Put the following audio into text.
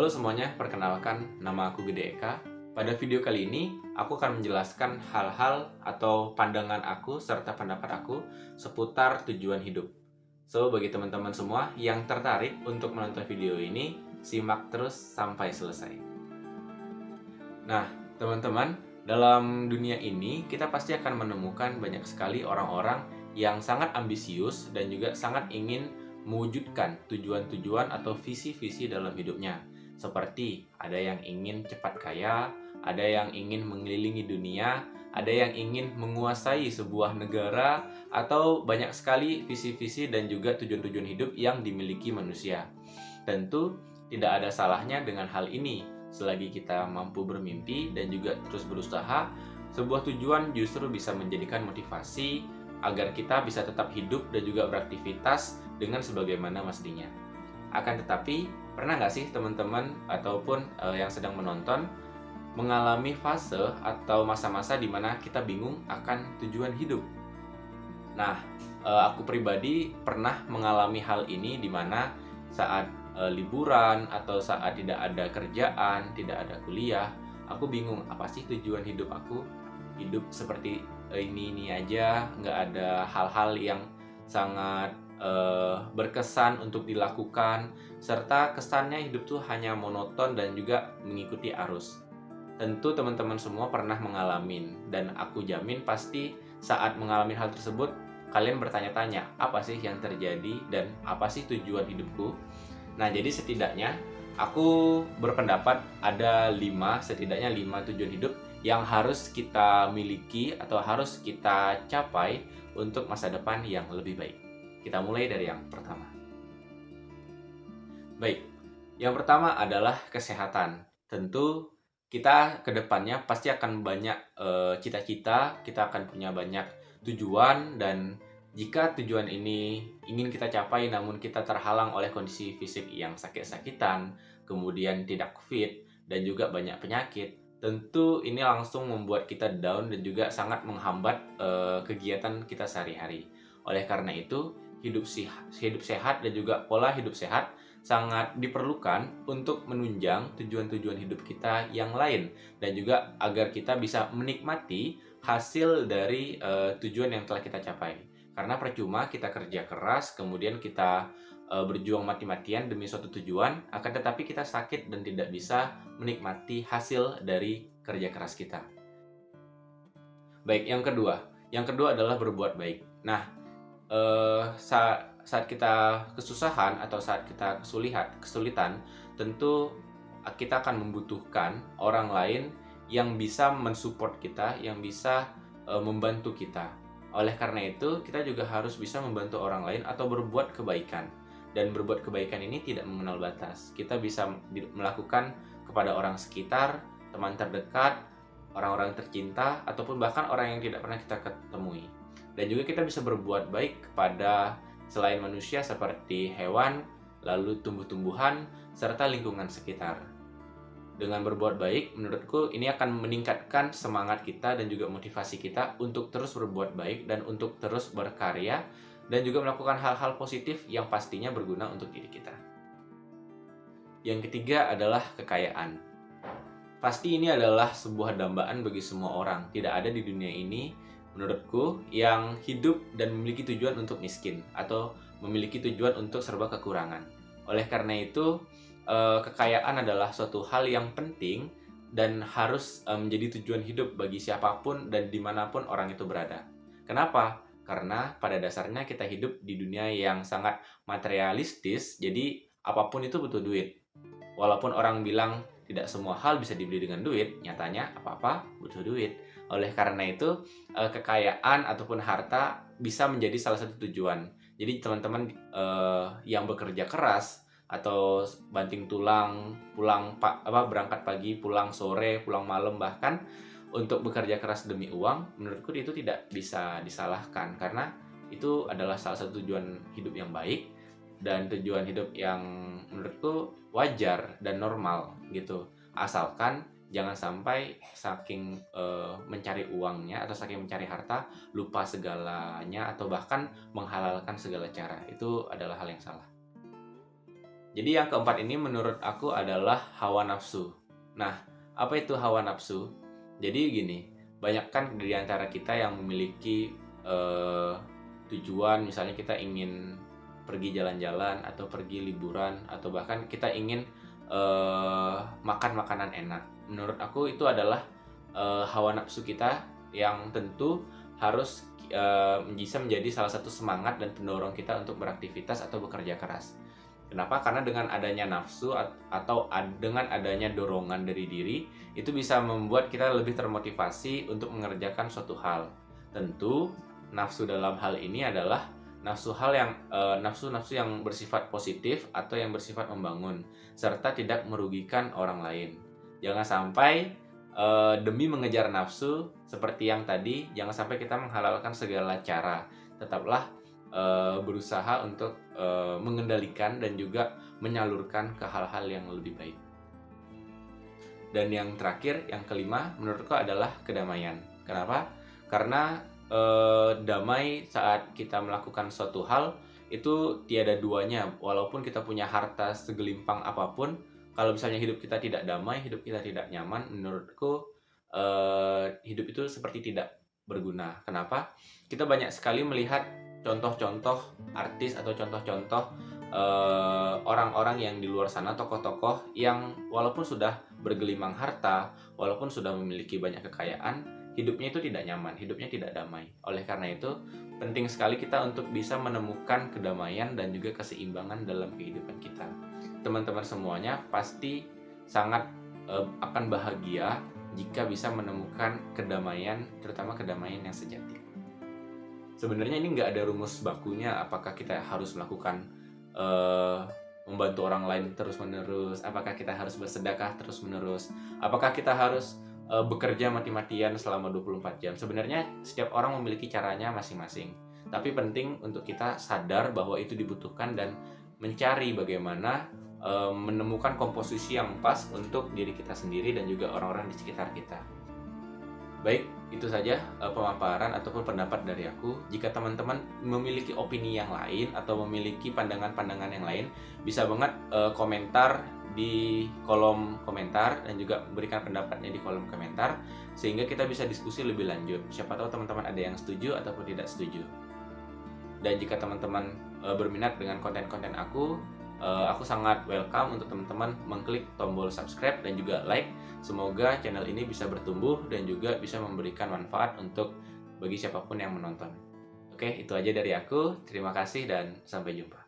Halo semuanya, perkenalkan nama aku Gede Eka. Pada video kali ini, aku akan menjelaskan hal-hal atau pandangan aku serta pendapat aku seputar tujuan hidup. So, bagi teman-teman semua yang tertarik untuk menonton video ini, simak terus sampai selesai. Nah, teman-teman, dalam dunia ini kita pasti akan menemukan banyak sekali orang-orang yang sangat ambisius dan juga sangat ingin mewujudkan tujuan-tujuan atau visi-visi dalam hidupnya. Seperti ada yang ingin cepat kaya, ada yang ingin mengelilingi dunia, ada yang ingin menguasai sebuah negara, atau banyak sekali visi-visi dan juga tujuan-tujuan hidup yang dimiliki manusia. Tentu tidak ada salahnya dengan hal ini, selagi kita mampu bermimpi dan juga terus berusaha. Sebuah tujuan justru bisa menjadikan motivasi agar kita bisa tetap hidup dan juga beraktivitas dengan sebagaimana mestinya. Akan tetapi, pernah nggak sih teman-teman ataupun yang sedang menonton mengalami fase atau masa-masa di mana kita bingung akan tujuan hidup? Nah, aku pribadi pernah mengalami hal ini di mana saat liburan atau saat tidak ada kerjaan, tidak ada kuliah, aku bingung apa sih tujuan hidup aku? Hidup seperti ini aja, nggak ada hal-hal yang sangat berkesan untuk dilakukan, serta kesannya hidup tuh hanya monoton dan juga mengikuti arus. Tentu teman-teman semua pernah mengalami, dan aku jamin pasti saat mengalami hal tersebut, kalian bertanya-tanya, apa sih yang terjadi dan apa sih tujuan hidupku? Nah, jadi setidaknya aku berpendapat ada setidaknya 5 tujuan hidup yang harus kita miliki atau harus kita capai untuk masa depan yang lebih baik. Kita mulai dari yang pertama. Baik, yang pertama adalah kesehatan. Tentu kita ke depannya pasti akan banyak cita-cita, kita akan punya banyak tujuan, dan jika tujuan ini ingin kita capai namun kita terhalang oleh kondisi fisik yang sakit-sakitan, kemudian tidak fit, dan juga banyak penyakit, tentu ini langsung membuat kita down dan juga sangat menghambat kegiatan kita sehari-hari. Oleh karena itu, hidup sehat dan juga pola hidup sehat sangat diperlukan untuk menunjang tujuan-tujuan hidup kita yang lain, dan juga agar kita bisa menikmati hasil dari tujuan yang telah kita capai. Karena percuma kita kerja keras, kemudian kita berjuang mati-matian demi suatu tujuan, akan tetapi kita sakit dan tidak bisa menikmati hasil dari kerja keras kita. Baik, yang kedua adalah berbuat baik. Nah, saat kita kesusahan atau saat kita kesulitan, tentu kita akan membutuhkan orang lain yang bisa mensupport kita, yang bisa membantu kita. Oleh karena itu, kita juga harus bisa membantu orang lain atau berbuat kebaikan. Dan berbuat kebaikan ini tidak mengenal batas. Kita bisa melakukan kepada orang sekitar, teman terdekat, orang-orang tercinta, ataupun bahkan orang yang tidak pernah kita ketemui. Dan juga kita bisa berbuat baik kepada selain manusia seperti hewan, lalu tumbuh-tumbuhan, serta lingkungan sekitar. Dengan berbuat baik, menurutku ini akan meningkatkan semangat kita dan juga motivasi kita untuk terus berbuat baik dan untuk terus berkarya, dan juga melakukan hal-hal positif yang pastinya berguna untuk diri kita. Yang ketiga adalah kekayaan. Pasti ini adalah sebuah dambaan bagi semua orang. Tidak ada di dunia ini, menurutku, yang hidup dan memiliki tujuan untuk miskin atau memiliki tujuan untuk serba kekurangan. Oleh karena itu, kekayaan adalah suatu hal yang penting dan harus menjadi tujuan hidup bagi siapapun dan dimanapun orang itu berada. Kenapa? Karena pada dasarnya kita hidup di dunia yang sangat materialistis, jadi apapun itu butuh duit. Walaupun orang bilang tidak semua hal bisa dibeli dengan duit, nyatanya apa-apa butuh duit. Oleh karena itu, kekayaan ataupun harta bisa menjadi salah satu tujuan. Jadi teman-teman yang bekerja keras atau banting tulang, berangkat pagi, pulang sore, pulang malam, bahkan untuk bekerja keras demi uang, menurutku itu tidak bisa disalahkan, karena itu adalah salah satu tujuan hidup yang baik dan tujuan hidup yang menurutku wajar dan normal gitu. Asalkan jangan sampai saking mencari uangnya atau saking mencari harta lupa segalanya atau bahkan menghalalkan segala cara. Itu adalah hal yang salah. Jadi yang keempat ini menurut aku adalah hawa nafsu. Nah, apa itu hawa nafsu? Jadi gini, banyak kan di antara kita yang memiliki tujuan, misalnya kita ingin pergi jalan-jalan atau pergi liburan atau bahkan kita ingin makan makanan enak. Menurut aku itu adalah hawa nafsu kita yang tentu harus bisa menjadi salah satu semangat dan pendorong kita untuk beraktivitas atau bekerja keras. Kenapa? Karena dengan adanya nafsu atau dengan adanya dorongan dari diri, itu bisa membuat kita lebih termotivasi untuk mengerjakan suatu hal. Tentu nafsu dalam hal ini adalah nafsu-nafsu yang bersifat positif atau yang bersifat membangun, serta tidak merugikan orang lain. Jangan sampai demi mengejar nafsu seperti yang tadi, jangan sampai kita menghalalkan segala cara. Tetaplah berusaha untuk mengendalikan dan juga menyalurkan ke hal-hal yang lebih baik. Dan yang terakhir, yang kelima, menurutku adalah kedamaian. Kenapa? Karena damai saat kita melakukan suatu hal itu tiada duanya. Walaupun kita punya harta segelimpang apapun, kalau misalnya hidup kita tidak damai, hidup kita tidak nyaman, menurutku hidup itu seperti tidak berguna. Kenapa? Kita banyak sekali melihat contoh-contoh artis atau contoh-contoh orang-orang yang di luar sana, tokoh-tokoh yang walaupun sudah bergelimang harta, walaupun sudah memiliki banyak kekayaan, hidupnya itu tidak nyaman, hidupnya tidak damai. Oleh karena itu, penting sekali kita untuk bisa menemukan kedamaian dan juga keseimbangan dalam kehidupan kita. Teman-teman semuanya pasti sangat akan bahagia jika bisa menemukan kedamaian, terutama kedamaian yang sejati. Sebenarnya ini nggak ada rumus bakunya, apakah kita harus melakukan membantu orang lain terus-menerus, apakah kita harus bersedekah terus-menerus, apakah kita harus bekerja mati-matian selama 24 jam. Sebenarnya setiap orang memiliki caranya masing-masing. Tapi penting untuk kita sadar bahwa itu dibutuhkan dan mencari bagaimana menemukan komposisi yang pas untuk diri kita sendiri dan juga orang-orang di sekitar kita. Baik, itu saja pemaparan ataupun pendapat dari aku. Jika teman-teman memiliki opini yang lain atau memiliki pandangan-pandangan yang lain, bisa banget komentar di kolom komentar dan juga berikan pendapatnya di kolom komentar sehingga kita bisa diskusi lebih lanjut. Siapa tahu teman-teman ada yang setuju ataupun tidak setuju. Dan jika teman-teman berminat dengan konten-konten aku sangat welcome untuk teman-teman mengklik tombol subscribe dan juga like. Semoga channel ini bisa bertumbuh dan juga bisa memberikan manfaat untuk bagi siapapun yang menonton. Oke, itu aja dari aku. Terima kasih dan sampai jumpa.